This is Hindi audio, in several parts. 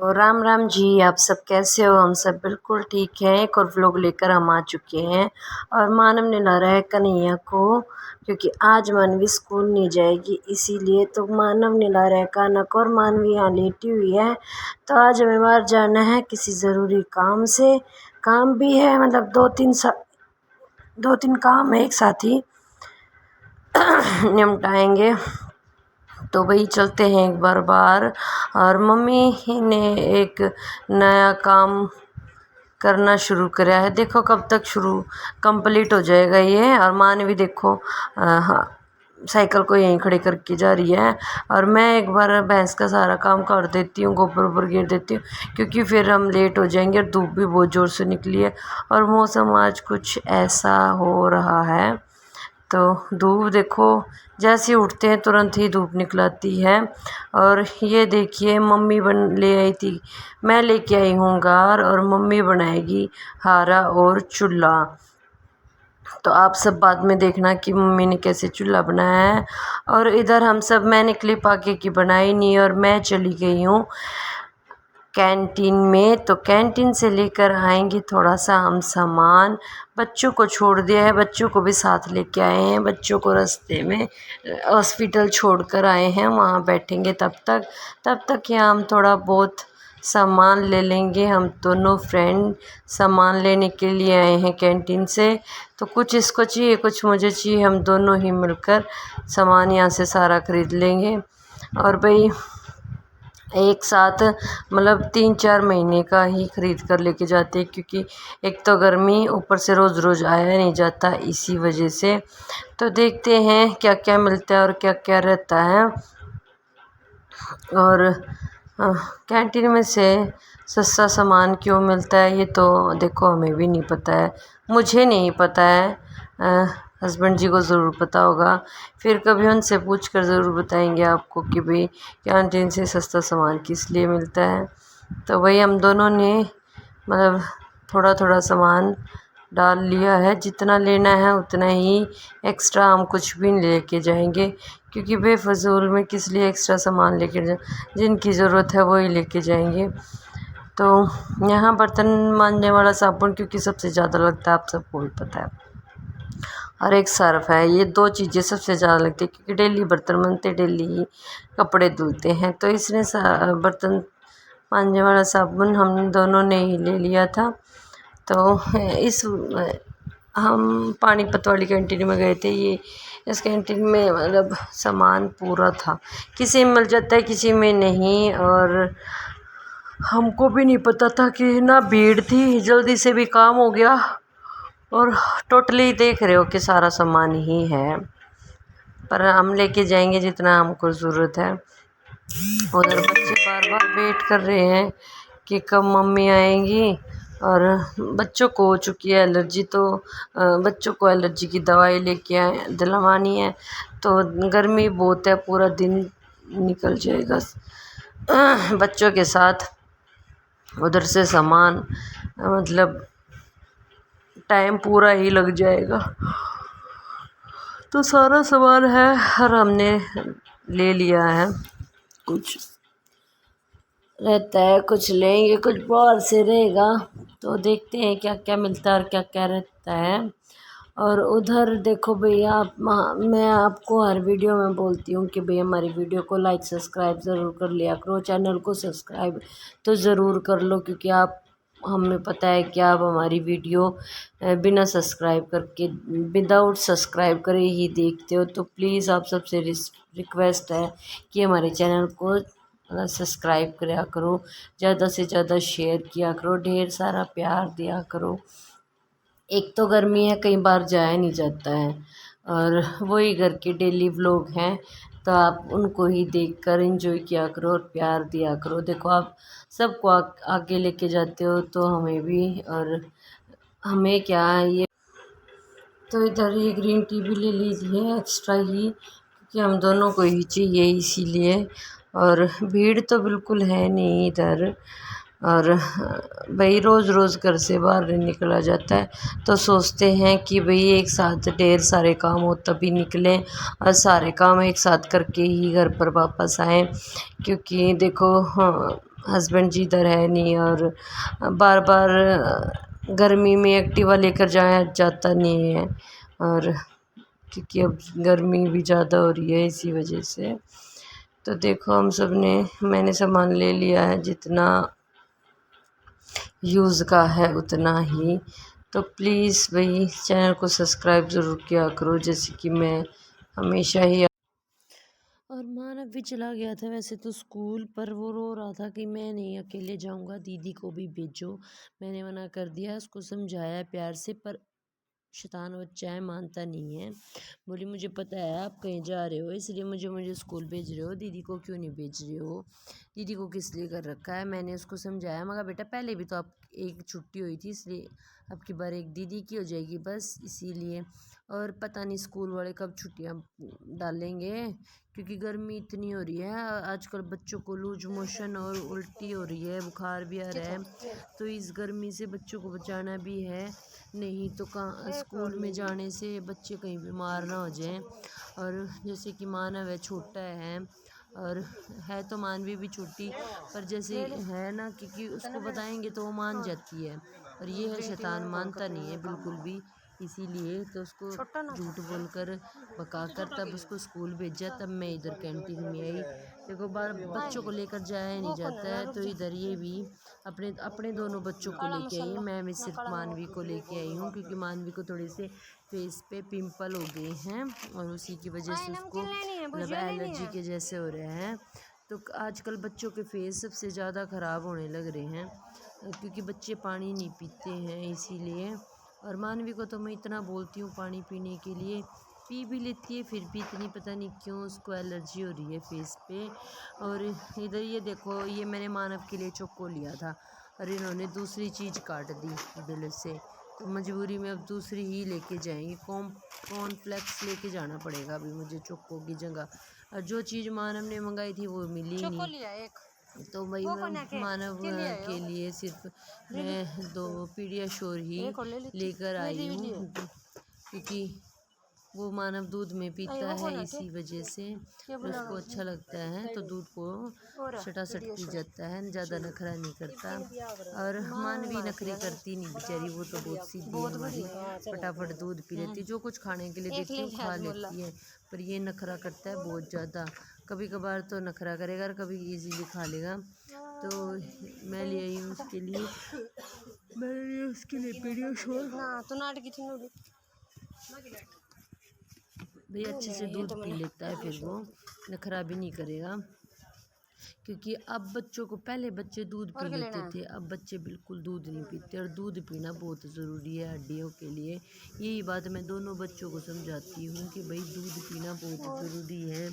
तो राम राम जी। आप सब कैसे हो? हम सब बिल्कुल ठीक हैं। एक और व्लॉग लेकर हम आ चुके हैं और मानव ने ला रहा है कन्हैया को, क्योंकि आज मानवी स्कूल नहीं जाएगी, इसीलिए तो मानव ने ला रहा है कान्हा को। और मानवी यहाँ लेटी हुई है। तो आज हमें बाहर जाना है किसी ज़रूरी काम से। काम भी है, मतलब दो तीन काम है एक साथ ही निपटाएंगे। तो वही चलते हैं एक बार बाहर। और मम्मी ने एक नया काम करना शुरू करा है, देखो कब तक शुरू कंप्लीट हो जाएगा ये। और माँ ने भी देखो हाँ, साइकिल को यहीं खड़े करके जा रही है। और मैं एक बार भैंस का सारा काम कर देती हूँ, गोबर वोबर गिर देती हूँ, क्योंकि फिर हम लेट हो जाएंगे। और धूप भी बहुत ज़ोर से निकली है और मौसम आज कुछ ऐसा हो रहा है। तो धूप देखो, जैसे उठते हैं तुरंत ही धूप निकलाती है। और ये देखिए मम्मी ले आई थी, मैं लेके आई हूँ गार, और मम्मी बनाएगी हारा और चूल्हा। तो आप सब बाद में देखना कि मम्मी ने कैसे चूल्हा बनाया है। और इधर हम सब, मैंने क्लिप आगे की बनाई नहीं और मैं चली गई हूँ कैंटीन में। तो कैंटीन से लेकर आएंगे थोड़ा सा हम सामान। बच्चों को छोड़ दिया है, बच्चों को भी साथ लेके आए हैं। बच्चों को रास्ते में हॉस्पिटल छोड़ कर आए हैं, वहाँ बैठेंगे तब तक यहाँ हम थोड़ा बहुत सामान ले लेंगे। हम दोनों फ्रेंड सामान लेने के लिए आए हैं कैंटीन से। तो कुछ इसको चाहिए, कुछ मुझे चाहिए, हम दोनों ही मिलकर सामान यहाँ से सारा खरीद लेंगे। और भाई एक साथ मतलब 3-4 महीने का ही खरीद कर लेके जाते हैं, क्योंकि एक तो गर्मी, ऊपर से रोज़ रोज़ आया नहीं जाता, इसी वजह से। तो देखते हैं क्या क्या मिलता है और क्या क्या रहता है। और कैंटीन में से सस्ता सामान क्यों मिलता है ये तो देखो हमें भी नहीं पता है, मुझे नहीं पता है, हस्बैंड जी को ज़रूर पता होगा। फिर कभी उनसे पूछ कर ज़रूर बताएंगे आपको कि भाई कैंटीन से सस्ता सामान किस लिए मिलता है। तो वही हम दोनों ने मतलब थोड़ा थोड़ा सामान डाल लिया है, जितना लेना है उतना ही। एक्स्ट्रा हम कुछ भी नहीं लेके जाएंगे, क्योंकि बेफजूल में किस लिए एक्स्ट्रा सामान लेके जिनकी ज़रूरत है वही लेके जाएंगे। तो यहाँ बर्तन मांजने वाला साबुन क्योंकि सबसे ज़्यादा लगता है, आप सबको भी पता है। और एक सर्फ है, ये 2 चीज़ें सबसे ज़्यादा लगती है, क्योंकि डेली बर्तन बनते, डेली ही कपड़े धुलते हैं। तो इसने बर्तन मांजने वाला साबुन हम दोनों ने ही ले लिया था। तो हम पानीपत वाली कैंटीन में गए थे। ये इस कैंटीन में मतलब सामान पूरा था, किसी में मिल जाता है किसी में नहीं। और हमको भी नहीं पता था कि ना भीड़ थी, जल्दी से भी काम हो गया। और टोटली देख रहे हो कि सारा सामान ही है, पर हम लेके जाएंगे जितना हमको ज़रूरत है। उधर बच्चे बार बार वेट कर रहे हैं कि कब मम्मी आएंगी। और बच्चों को हो चुकी है एलर्जी, तो बच्चों को एलर्जी की दवाई लेके आए दिलवानी है। तो गर्मी बहुत है, पूरा दिन निकल जाएगा बच्चों के साथ। उधर से सामान मतलब टाइम पूरा ही लग जाएगा। तो सारा सामान है और हमने ले लिया है। कुछ रहता है, कुछ लेंगे, कुछ बाहर से रहेगा। तो देखते हैं क्या क्या मिलता है और क्या क्या रहता है। और उधर देखो भैया, मैं आपको हर वीडियो में बोलती हूँ कि भैया हमारी वीडियो को लाइक सब्सक्राइब ज़रूर कर लिया करो, चैनल को सब्सक्राइब तो ज़रूर कर लो, क्योंकि आप, हमें पता है कि आप हमारी वीडियो बिना सब्सक्राइब करके, विदाउट सब्सक्राइब करे ही देखते हो। तो प्लीज़ आप सबसे रिक्वेस्ट है कि हमारे चैनल को सब्सक्राइब किया करो, ज़्यादा से ज़्यादा शेयर किया करो, ढेर सारा प्यार दिया करो। एक तो गर्मी है, कई बार जाया नहीं जाता है, और वही घर के डेली व्लॉग हैं, तो आप उनको ही देखकर एंजॉय किया करो और प्यार दिया करो। देखो आप सबको आगे लेके जाते हो, तो हमें भी, और हमें क्या है ये। तो इधर ये ग्रीन टी भी ले लीजिए एक्स्ट्रा ही, क्योंकि हम दोनों को ही चाहिए इसीलिए। और भीड़ तो बिल्कुल है नहीं इधर। और भाई रोज़ रोज़ घर से बाहर नहीं निकला जाता है, तो सोचते हैं कि भाई एक साथ ढेर सारे काम हो तभी निकलें, और सारे काम एक साथ करके ही घर पर वापस आएँ। क्योंकि देखो हाँ, हस्बैंड जी इधर है नहीं, और बार बार गर्मी में एक्टिवा लेकर जाया जाता नहीं है, और क्योंकि अब गर्मी भी ज़्यादा हो रही है इसी वजह से। तो देखो हम सब ने मैंने सामान ले लिया है, जितना यूज़ का है उतना ही। तो प्लीज़ भाई चैनल को सब्सक्राइब ज़रूर किया करो, जैसे कि मैं हमेशा ही। और मानव भी चला गया था वैसे तो स्कूल, पर वो रो रहा था कि मैं नहीं अकेले जाऊंगा, दीदी को भी भेजो। मैंने मना कर दिया, उसको समझाया प्यार से, पर शैतान बच्चा है, मानता नहीं है। बोली मुझे पता है आप कहीं जा रहे हो, इसलिए मुझे मुझे स्कूल भेज रहे हो, दीदी को क्यों नहीं भेज रहे हो, दीदी को किस लिए कर रखा है। मैंने उसको समझाया, मगर बेटा पहले भी तो आप एक छुट्टी हुई थी, इसलिए अब की बार एक दीदी की हो जाएगी बस, इसीलिए। और पता नहीं स्कूल वाले कब छुट्टियां डालेंगे, क्योंकि गर्मी इतनी हो रही है आजकल, बच्चों को लूज मोशन और उल्टी हो रही है, बुखार भी आ रहा है। तो इस गर्मी से बच्चों को बचाना भी है, नहीं तो कहाँ स्कूल में जाने से बच्चे कहीं बीमार ना हो जाएं। और जैसे कि मानव है, छोटा है, और है तो मानवी भी छोटी, पर जैसे है ना, क्योंकि उसको बताएंगे तो वो मान जाती है, और ये है शैतान, मानता नहीं है बिल्कुल भी। इसीलिए तो उसको झूठ बोलकर भगा कर तब उसको स्कूल भेजा, तब मैं इधर कैंटीन में आई। देखो बार बच्चों को लेकर जाया नहीं जाता है, तो इधर ये भी अपने अपने दोनों बच्चों को लेके आई है। मैं सिर्फ मानवी को लेके आई हूँ, क्योंकि मानवी को थोड़े से फेस पे पिंपल हो गए हैं, और उसी की वजह से उसको मतलब एलर्जी के जैसे हो रहे हैं। तो आजकल बच्चों के फेस सबसे ज़्यादा ख़राब होने लग रहे हैं, क्योंकि बच्चे पानी नहीं पीते हैं, इसीलिए। और मानवी को तो मैं इतना बोलती हूँ पानी पीने के लिए, पी भी लेती है, फिर भी इतनी पता नहीं क्यों उसको एलर्जी हो रही है फेस पे। और इधर ये देखो, ये मैंने मानव के लिए चोको लिया था, और इन्होंने दूसरी चीज़ काट दी दिल से, तो मजबूरी में अब दूसरी ही लेके जाएंगे। कॉर्नफ्लेक्स लेके जाना पड़ेगा अभी मुझे चोको की जगह, और जो चीज़ मानव ने मंगाई थी वो मिली नहीं। तो वही मानव के लिए सिर्फ मैं 2 पीडियाश्योर ही लेकर आई हूँ, क्योंकि वो मानव दूध में पीता है, इसी वजह से उसको अच्छा लगता है, तो दूध को सटासट पी जाता है, ज़्यादा नखरा नहीं करता। और मानवी नखरे करती नहीं बेचारी, वो तो बहुत सीधी है हमारी, फटाफट दूध पी लेती, जो कुछ खाने के लिए देती हूँ खा लेती है। पर ये नखरा करता है बहुत ज़्यादा, कभी कभार तो नखरा करेगा और कभी इजीली खा लेगा। तो मैं ले आई हूँ उसके लिए, मैंने लिए उसके लिए पीडियाश्योर। भाई अच्छे से दूध पी लेता है, फिर वो नखरा भी नहीं करेगा, क्योंकि अब बच्चों को, पहले बच्चे दूध पी लेते थे, अब बच्चे बिल्कुल दूध नहीं पीते, और दूध पीना बहुत ज़रूरी है हड्डियों के लिए। यही बात मैं दोनों बच्चों को समझाती हूँ कि भाई दूध पीना बहुत ज़रूरी है,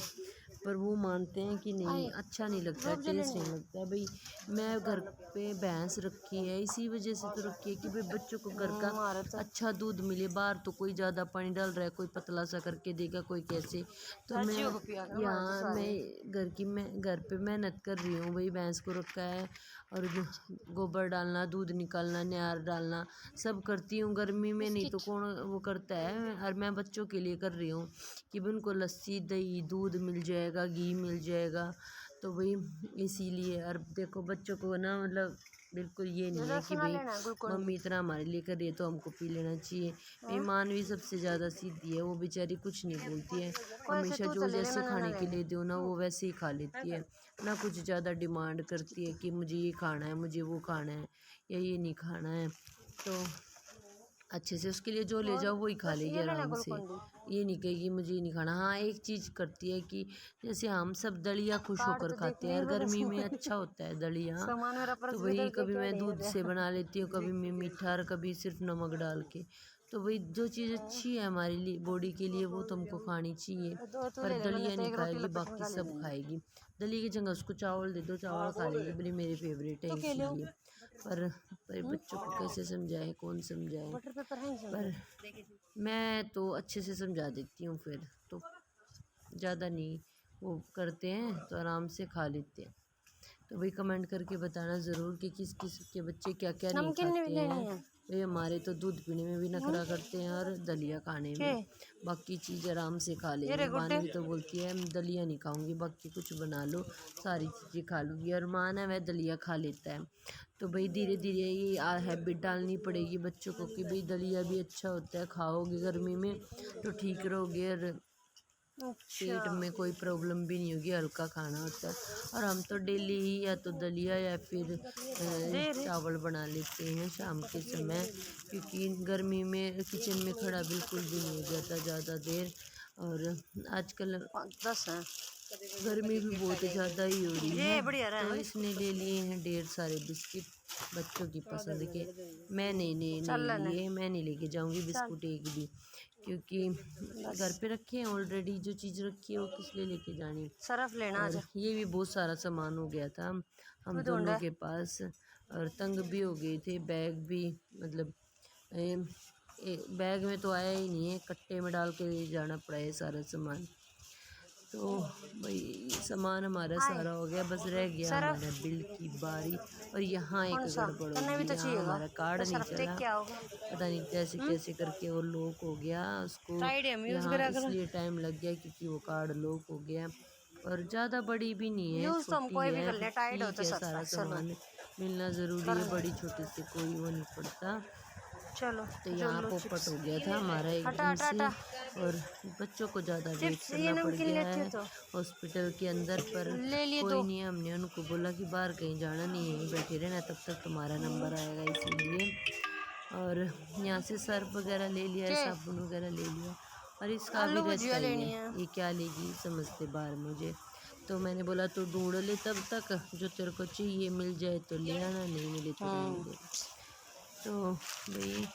पर वो मानते हैं कि नहीं, अच्छा नहीं लगता, टेस्ट नहीं लगता। भाई मैं घर पे भैंस रखी है, इसी वजह से तो रखी है कि भाई बच्चों को घर का अच्छा दूध मिले, बाहर तो कोई ज़्यादा पानी डाल रहा है, कोई पतला सा करके देगा, कोई कैसे। तो मैं यहाँ मैं घर पे मेहनत कर रही हूँ, भाई भैंस को रखा है, और गोबर डालना, दूध निकालना, नार डालना, सब करती हूँ गर्मी में, नहीं तो कौन वो करता है। और मैं बच्चों के लिए कर रही हूँ कि भाई उनको लस्सी, दही, दूध मिल जाएगा, घी मिल जाएगा, तो भाई इसीलिए। और देखो बच्चों को ना, मतलब बिल्कुल ये नहीं है कि भाई मम्मी इतना हमारे लिए कर रही है तो हमको पी लेना चाहिए। मेरी मानवी सबसे ज़्यादा सीधी है, वो बेचारी कुछ नहीं बोलती है, हमेशा जो जैसे खाने के लिए दो ना वो वैसे ही खा लेती है, ना कुछ ज़्यादा डिमांड करती है कि मुझे ये खाना है, मुझे वो खाना है, या ये नहीं खाना है। तो अच्छे से उसके लिए जो ले जाओ वही खा लेगी आराम से, ये नहीं कहेगी मुझे ये नहीं खाना। हाँ एक चीज़ करती है कि जैसे हम सब दलिया खुश होकर खाते हैं, और गर्मी में अच्छा होता है दलिया, तो वही कभी मैं दूध से बना लेती हूँ, कभी मैं मीठा, और कभी सिर्फ नमक डाल के। तो वही जो चीज़ अच्छी है हमारे लिए, बॉडी के लिए, वो तुमको खानी चाहिए। पर दलिया नहीं खाएगी, बाकी सब खाएगी। दलिया की जगह उसको चावल दे दो, चावल खा लेगी, बड़ी मेरे फेवरेट है इसीलिए। पर बच्चों को कैसे समझाएं, कौन समझाए, पर मैं तो अच्छे से समझा देती हूँ, फिर तो ज़्यादा नहीं वो करते हैं, तो आराम से खा लेते हैं। तो भाई कमेंट करके बताना ज़रूर कि किस किस के बच्चे क्या क्या नहीं खाते हैं। भाई हमारे तो दूध पीने में भी नखरा करते हैं और दलिया खाने में, बाकी चीज़ आराम से खा लेंगे। मानवी तो बोलती है दलिया नहीं खाऊंगी, बाकी कुछ बना लो सारी चीज़ें खा लूँगी, और मान है वह दलिया खा लेता है। तो भाई धीरे धीरे ये हैबिट डालनी पड़ेगी बच्चों को कि भाई दलिया भी अच्छा होता है, खाओगे गर्मी में तो ठीक रहोगे और पेट में कोई प्रॉब्लम भी नहीं होगी, हल्का खाना होता है। और हम तो डेली ही या तो दलिया या फिर चावल बना लेते हैं शाम के समय, क्योंकि गर्मी में किचन में खड़ा बिल्कुल भी नहीं हो जाता ज़्यादा देर। और आजकल 10 है, गर्मी भी बहुत ज़्यादा ही हो रही है। तो इसने ले लिए हैं ढेर सारे बिस्किट बच्चों की पसंद के। मैं नहीं लिए, मैं नहीं लेके जाऊंगी बिस्कुट एक भी, क्योंकि घर पे रखे हैं ऑलरेडी, जो चीज़ रखी है वो किस लिए लेके जानी। सरफ लेना और ये भी बहुत सारा सामान हो गया था हम दोनों के पास, और तंग भी हो गए थे। बैग भी मतलब बैग में तो आया ही नहीं है, कट्टे में डाल के जाना पड़ा है सारा सामान। तो भाई सामान हमारा सारा हो गया, बस रह गया हमारा बिल की बारी। और यहाँ एक गड़बड़ हो गई, यहाँ हमारा कार्ड नहीं चला, पता नहीं कैसे कैसे करके वो लॉक हो गया उसको यहाँ, इसलिए टाइम लग गया क्योंकि वो कार्ड लॉक हो गया। और ज़्यादा बड़ी भी नहीं है, छोटी है, ठीक है, सारा सामान मिलना ज़रूरी है, बड़ी छोटी से कोई वो नहीं पड़ता। चलो तो यहाँ पोपट हो गया था हमारा एकदम से, और बच्चों को ज़्यादा वेट करना पड़ गया है हॉस्पिटल के अंदर। पर कोई नहीं, हमने उनको बोला कि बाहर कहीं जाना नहीं है, बैठे रहना, तब तक तुम्हारा नंबर आएगा, इसीलिए। और यहाँ से सर्फ वगैरह ले लिया, साबुन वगैरह ले लिया, और इसका भी रहता ही है ये क्या लेगी समझते बाहर मुझे। तो मैंने बोला तो ढूंढ ले तब तक, जो तेरे को चाहिए मिल जाए तो ले आना, नहीं मिले तो रहने दे। तो भाई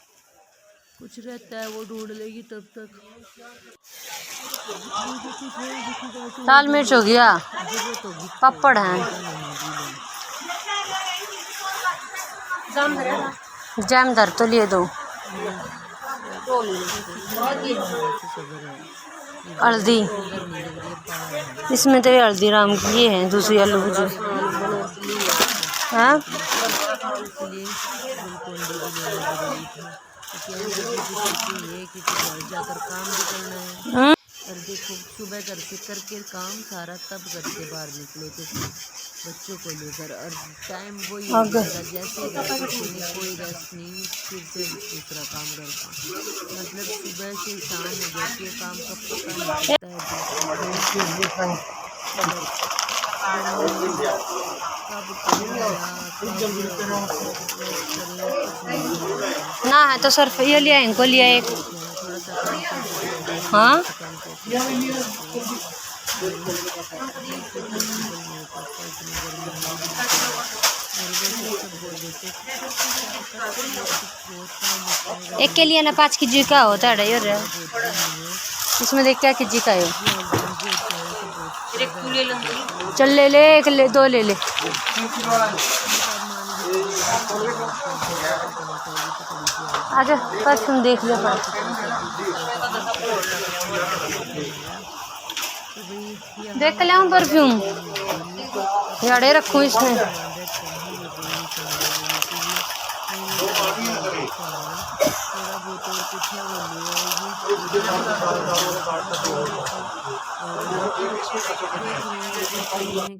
कुछ रहता है वो ढूंढ लेगी तब तक। लाल मिर्च हो गया, पापड़ है, जैम दर तो लिए दो, हल्दी, इसमें तेरे हल्दी राम की ये है, दूसरी आलू भुजी। हाँ जाकर काम भी करना है। और देखो सुबह घर से करके काम सारा, तब घर से बाहर निकले थे बच्चों को लेकर, और टाइम वही हो जाएगा जैसे कोई रेस्ट नहीं, फिर से दूसरा काम घर का, मतलब सुबह से शाम हो जाती है, काम कब पता नहीं चलता है। ना है तो सिर्फ ये लिया, इनको लिया एक। हाँ एक के लिए ना 5 केजी का होता है यार, इसमें देख क्या केजी का है। चल ले ले, एक ले, 2 ले ले। आजा परफ्यूम देख लिया, देख ले हम परफ्यूम याड़े रखूँ इसमें।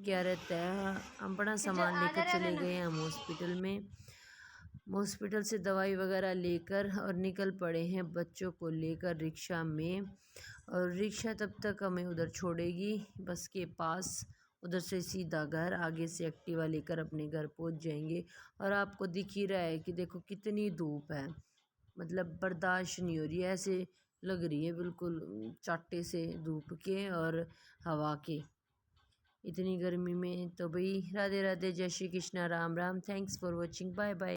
क्या रहता है, हम बड़ा सामान लेकर चले गए हम हॉस्पिटल में, हॉस्पिटल से दवाई वगैरह लेकर और निकल पड़े हैं बच्चों को लेकर रिक्शा में। और रिक्शा तब तक हमें उधर छोड़ेगी बस के पास, उधर से सीधा घर, आगे से एक्टिवा लेकर अपने घर पहुंच जाएंगे। और आपको दिख ही रहा है कि देखो कितनी धूप है, मतलब बर्दाश्त नहीं हो रही है, ऐसे लग रही है बिल्कुल चाटे से धूप के और हवा के, इतनी गर्मी में। तो भाई राधे राधे, जय Shri Krishna, Ram Ram, thanks for watching, bye bye.